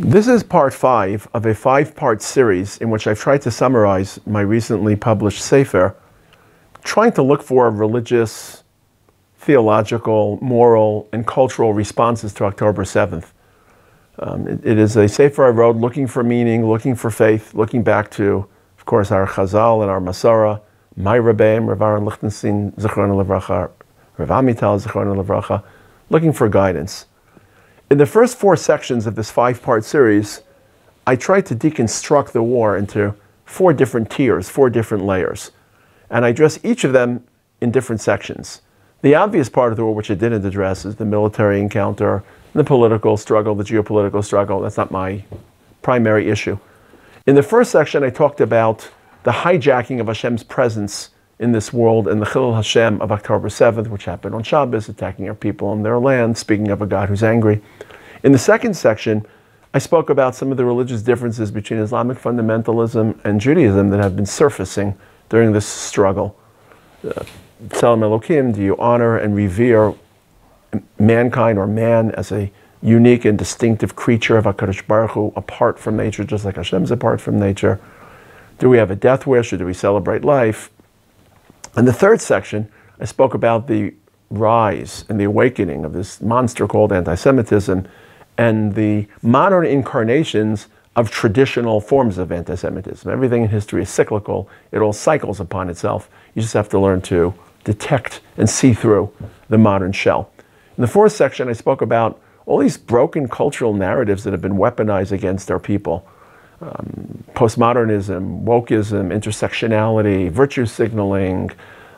This is part 5 of a 5-part series in which I've tried to summarize my recently published Sefer, trying to look for religious, theological, moral, and cultural responses to October 7th. It is a Sefer I wrote looking for meaning, looking for faith, looking back to, of course, our Chazal and our Masora, my Rebbeim, Rav Aaron Lichtenstein, Zichrona Livracha, Rav Amital, Zichrona Livracha, looking for guidance. In the first 4 sections of this 5-part series, I tried to deconstruct the war into 4 different tiers, 4 different layers. And I address each of them in different sections. The obvious part of the war which I didn't address is the military encounter, the political struggle, the geopolitical struggle. That's not my primary issue. In the first section, I talked about the hijacking of Hashem's presence in this world and the Chilul Hashem of October 7th, which happened on Shabbos, attacking our people and their land, speaking of a God who's angry. In the second section, I spoke about some of the religious differences between Islamic fundamentalism and Judaism that have been surfacing during this struggle. Tzelem Elokim, do you honor and revere mankind or man as a unique and distinctive creature of HaKadosh Baruch Hu, apart from nature, just like Hashem's apart from nature? Do we have a death wish or do we celebrate life? In the third section, I spoke about the rise and the awakening of this monster called anti-Semitism and the modern incarnations of traditional forms of anti-Semitism. Everything in history is cyclical. It all cycles upon itself. You just have to learn to detect and see through the modern shell. In the fourth section, I spoke about all these broken cultural narratives that have been weaponized against our people. Postmodernism, wokeism, intersectionality, virtue signaling,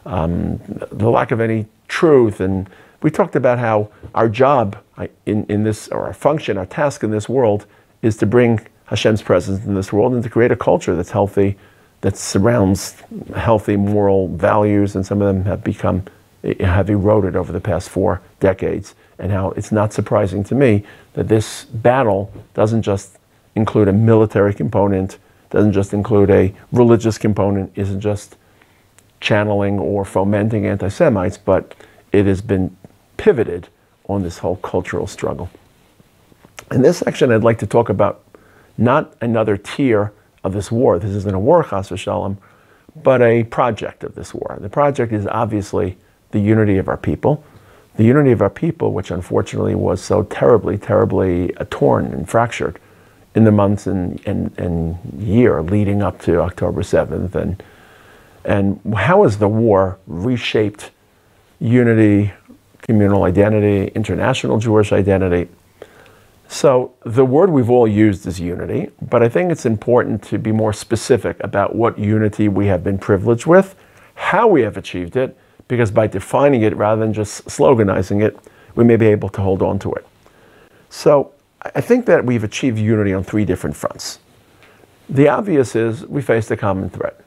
the lack of any truth. And we talked about how our job in this, or our function, our task in this world, is to bring Hashem's presence in this world and to create a culture that's healthy, that surrounds healthy moral values, and some of them have eroded over the past 4 decades. And how it's not surprising to me that this battle doesn't just include a military component, doesn't just include a religious component, isn't just channeling or fomenting anti-Semites, but it has been pivoted on this whole cultural struggle. In this section, I'd like to talk about not another tier of this war. This isn't a war, chas v'shalom, but a project of this war. The project is obviously the unity of our people. The unity of our people, which unfortunately was so terribly, terribly torn and fractured in the months and year leading up to October 7th. And how has the war reshaped unity, communal identity, international Jewish identity? So the word we've all used is unity, but I think it's important to be more specific about what unity we have been privileged with, how we have achieved it, because by defining it rather than just sloganizing it, we may be able to hold on to it. So I think that we've achieved unity on 3 different fronts. The obvious is we faced a common threat.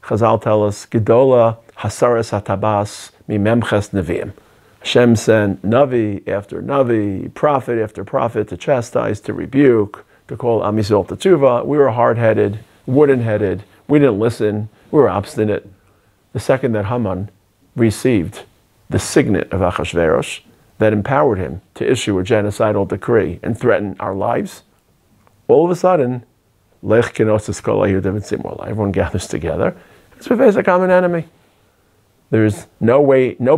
Chazal tell us, Gedola hasaras hatabas mimemches neviim. Hashem sent Navi after Navi, prophet after prophet to chastise, to rebuke, to call Am Yisrael to tshuva. We were hard-headed, wooden-headed. We didn't listen. We were obstinate. The second that Haman received the signet of Achashverosh that empowered him to issue a genocidal decree and threaten our lives, all of a sudden, everyone gathers together because we face a common enemy. There's no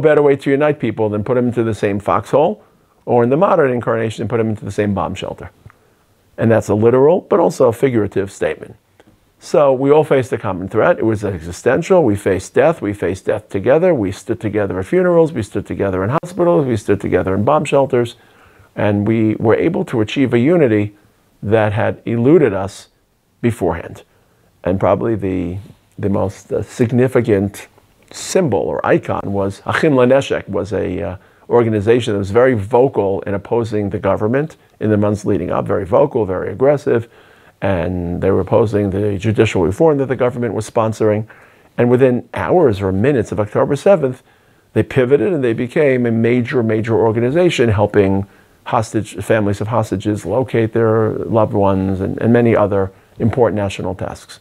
better way to unite people than put them into the same foxhole, or in the modern incarnation, put them into the same bomb shelter. And that's a literal, but also a figurative statement. So we all faced a common threat. It was existential. We faced death. We faced death together. We stood together at funerals. We stood together in hospitals. We stood together in bomb shelters. And we were able to achieve a unity that had eluded us beforehand. And probably the most significant symbol or icon was Achim Laneshek, was a organization that was very vocal in opposing the government in the months leading up, very vocal, very aggressive. And they were opposing the judicial reform that the government was sponsoring. And within hours or minutes of October 7th, they pivoted and they became a major, major organization helping families of hostages locate their loved ones and many other important national tasks.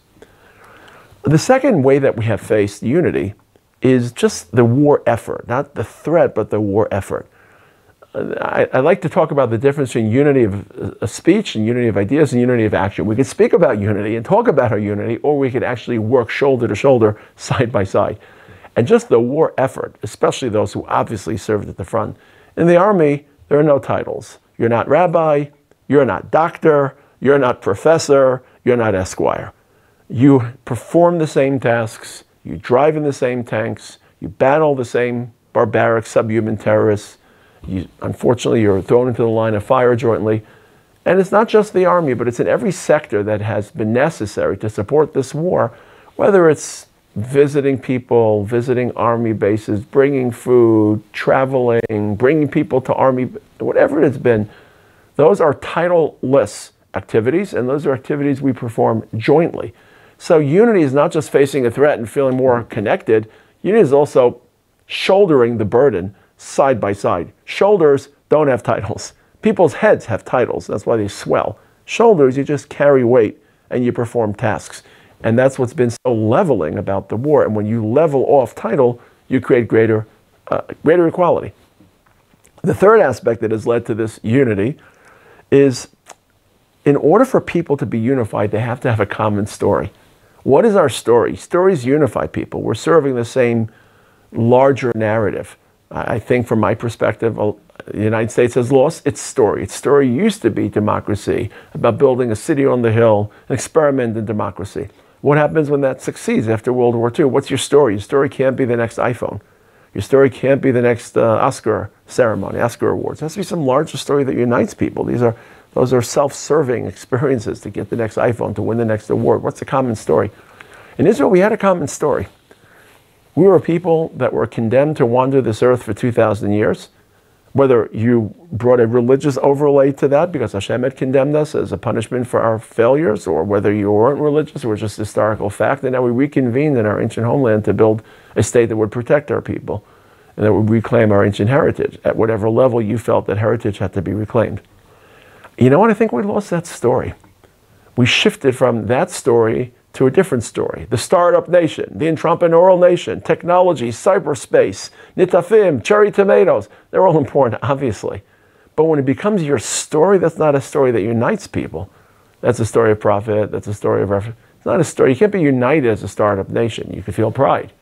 The second way that we have faced unity is just the war effort, not the threat, but the war effort. I like to talk about the difference between unity of speech and unity of ideas and unity of action. We could speak about unity and talk about our unity, or we could actually work shoulder to shoulder, side by side. And just the war effort, especially those who obviously served at the front. In the army, there are no titles. You're not rabbi, you're not doctor, you're not professor, you're not esquire. You perform the same tasks, you drive in the same tanks, you battle the same barbaric subhuman terrorists. Unfortunately, you're thrown into the line of fire jointly. And it's not just the army, but it's in every sector that has been necessary to support this war, whether it's visiting people, visiting army bases, bringing food, traveling, bringing people to army, whatever it has been. Those are title-less activities, and those are activities we perform jointly. So unity is not just facing a threat and feeling more connected. Unity is also shouldering the burden side by side. Shoulders don't have titles. People's heads have titles. That's why they swell. Shoulders, you just carry weight and you perform tasks. And that's what's been so leveling about the war. And when you level off title, you create greater equality. The third aspect that has led to this unity is, in order for people to be unified, they have to have a common story. What is our story? Stories unify people. We're serving the same larger narrative. I think from my perspective, the United States has lost its story. Its story used to be democracy, about building a city on the hill, an experiment in democracy. What happens when that succeeds after World War II? What's your story? Your story can't be the next iPhone. Your story can't be the next Oscar ceremony, Oscar awards. It has to be some larger story that unites people. Those are self-serving experiences to get the next iPhone, to win the next award. What's the common story? In Israel, we had a common story. We were a people that were condemned to wander this earth for 2,000 years. Whether you brought a religious overlay to that because Hashem had condemned us as a punishment for our failures, or whether you weren't religious, it was just historical fact, and now we reconvened in our ancient homeland to build a state that would protect our people and that would reclaim our ancient heritage at whatever level you felt that heritage had to be reclaimed. You know what? I think we lost that story. We shifted from that story to a different story. The startup nation, the entrepreneurial nation, technology, cyberspace, nitafim, cherry tomatoes, they're all important, obviously. But when it becomes your story, that's not a story that unites people. That's a story of profit, that's a story of effort. It's not a story. You can't be united as a startup nation. You can feel pride.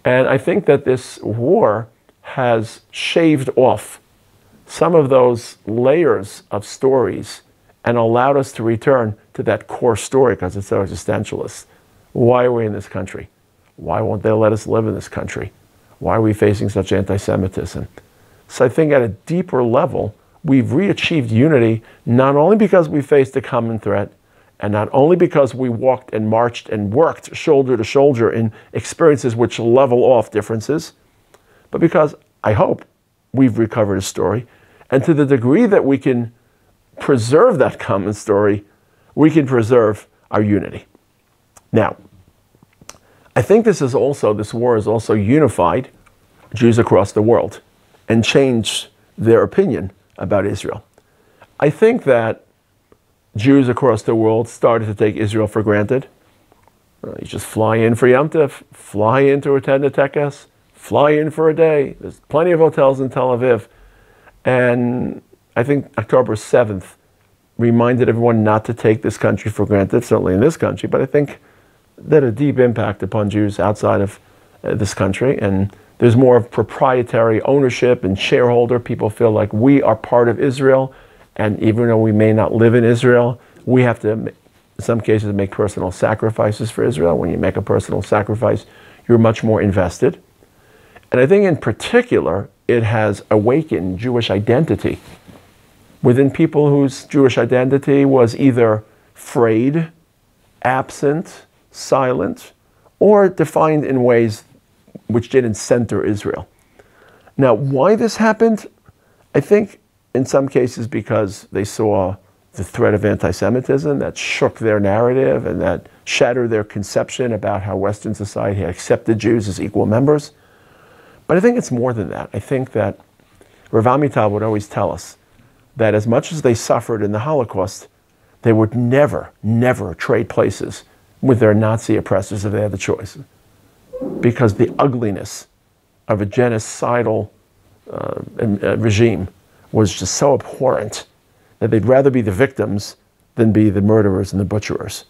And I think that this war has shaved off some of those layers of stories and allowed us to return to that core story because it's so existentialist. Why are we in this country? Why won't they let us live in this country? Why are we facing such anti-Semitism? So I think at a deeper level, we've re-achieved unity, not only because we faced a common threat, and not only because we walked and marched and worked shoulder to shoulder in experiences which level off differences, but because, I hope, we've recovered a story. And to the degree that we can preserve that common story, we can preserve our unity. Now, I think this war has also unified Jews across the world and changed their opinion about Israel. I think that Jews across the world started to take Israel for granted. You just fly in for Yom Tov, fly in to attend a tekes, fly in for a day. There's plenty of hotels in Tel Aviv. And I think October 7th reminded everyone not to take this country for granted, certainly in this country, but I think that a deep impact upon Jews outside of this country. And there's more of proprietary ownership and shareholder. People feel like we are part of Israel. And even though we may not live in Israel, we have to, in some cases, make personal sacrifices for Israel. When you make a personal sacrifice, you're much more invested. And I think in particular, it has awakened Jewish identity within people whose Jewish identity was either frayed, absent, silent, or defined in ways which didn't center Israel. Now, why this happened? I think in some cases because they saw the threat of anti-Semitism that shook their narrative and that shattered their conception about how Western society had accepted Jews as equal members. But I think it's more than that. I think that Rav Amital would always tell us that as much as they suffered in the Holocaust, they would never, never trade places with their Nazi oppressors if they had the choice. Because the ugliness of a genocidal regime was just so abhorrent that they'd rather be the victims than be the murderers and the butcherers.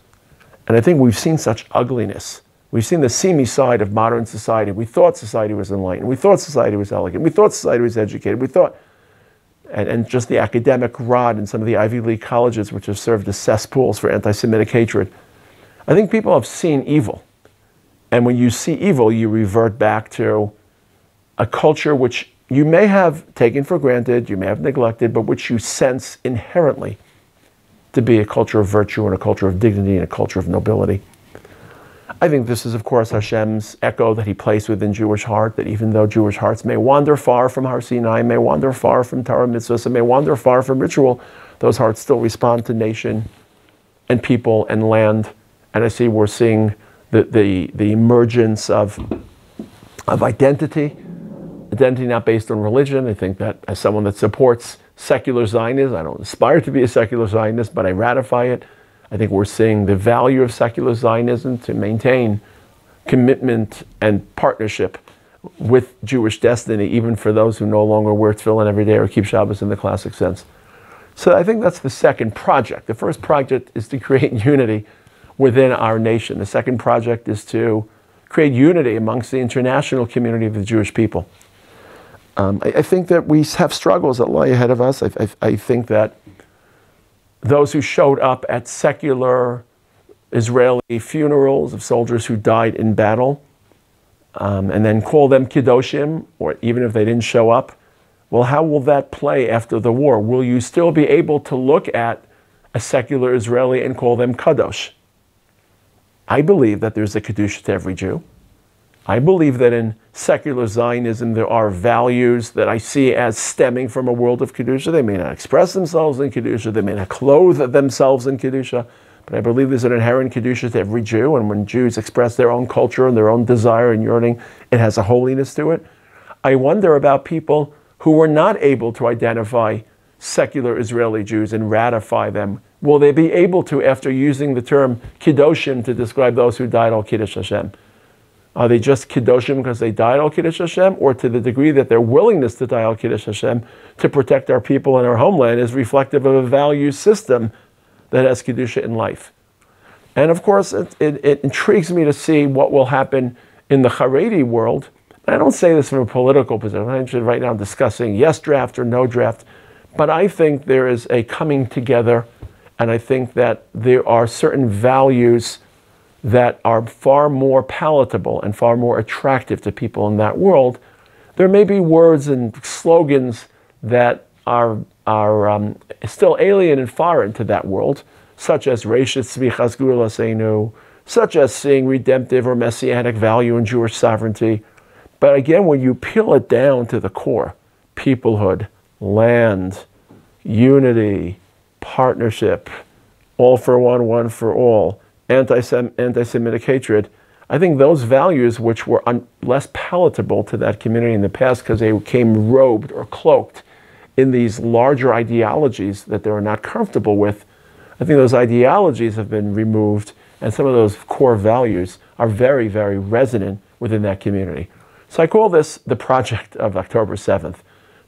And I think we've seen such ugliness. We've seen the seamy side of modern society. We thought society was enlightened. We thought society was elegant. We thought society was educated. We thought, and just the academic rod in some of the Ivy League colleges, which have served as cesspools for anti-Semitic hatred. I think people have seen evil. And when you see evil, you revert back to a culture which you may have taken for granted, you may have neglected, but which you sense inherently to be a culture of virtue and a culture of dignity and a culture of nobility. I think this is, of course, Hashem's echo that he placed within Jewish heart, that even though Jewish hearts may wander far from Har Sinai, may wander far from Torah mitzvahs, and may wander far from ritual, those hearts still respond to nation and people and land. And I see we're seeing the emergence of identity not based on religion. I think that as someone that supports secular Zionism, I don't aspire to be a secular Zionist, but I ratify it. I think we're seeing the value of secular Zionism to maintain commitment and partnership with Jewish destiny, even for those who no longer wear tefillin every day or keep Shabbos in the classic sense. So I think that's the second project. The first project is to create unity within our nation. The second project is to create unity amongst the international community of the Jewish people. I think that we have struggles that lie ahead of us. I think that those who showed up at secular Israeli funerals of soldiers who died in battle, and then call them Kedoshim, or even if they didn't show up, well, how will that play after the war? Will you still be able to look at a secular Israeli and call them Kadosh? I believe that there's a Kedusha to every Jew. I believe that in secular Zionism there are values that I see as stemming from a world of Kedusha. They may not express themselves in Kedusha, they may not clothe themselves in Kedusha, but I believe there's an inherent Kedusha to every Jew, and when Jews express their own culture and their own desire and yearning, it has a holiness to it. I wonder about people who were not able to identify secular Israeli Jews and ratify them. Will they be able to, after using the term Kedoshim to describe those who died al Kiddush Hashem? Are they just Kedoshim because they died al Kiddush Hashem, or to the degree that their willingness to die al Kiddush Hashem to protect our people and our homeland is reflective of a value system that has Kedusha in life? And of course, it intrigues me to see what will happen in the Haredi world. I don't say this from a political position. I'm actually right now discussing yes draft or no draft. But I think there is a coming together, and I think that there are certain values that are far more palatable and far more attractive to people in that world. There may be words and slogans that are still alien and foreign to that world, such as Reishis Tzmichas Geulas, such as seeing redemptive or messianic value in Jewish sovereignty. But again, when you peel it down to the core, peoplehood, land, unity, partnership, all for one, one for all, anti-Semitic hatred, I think those values, which were less palatable to that community in the past because they came robed or cloaked in these larger ideologies that they were not comfortable with, I think those ideologies have been removed, and some of those core values are very, very resonant within that community. So I call this the project of October 7th.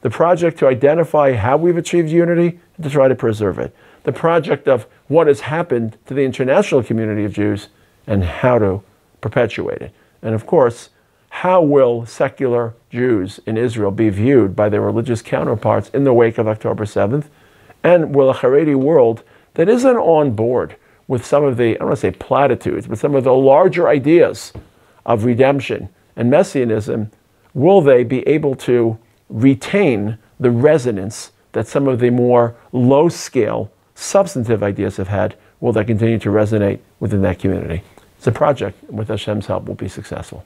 The project to identify how we've achieved unity and to try to preserve it. The project of what has happened to the international community of Jews and how to perpetuate it. And of course, how will secular Jews in Israel be viewed by their religious counterparts in the wake of October 7th? And will a Haredi world that isn't on board with some of the, I don't want to say platitudes, but some of the larger ideas of redemption and messianism, will they be able to retain the resonance that some of the more low-scale, substantive ideas have had? Will that continue to resonate within that community? It's a project, with Hashem's help, will be successful.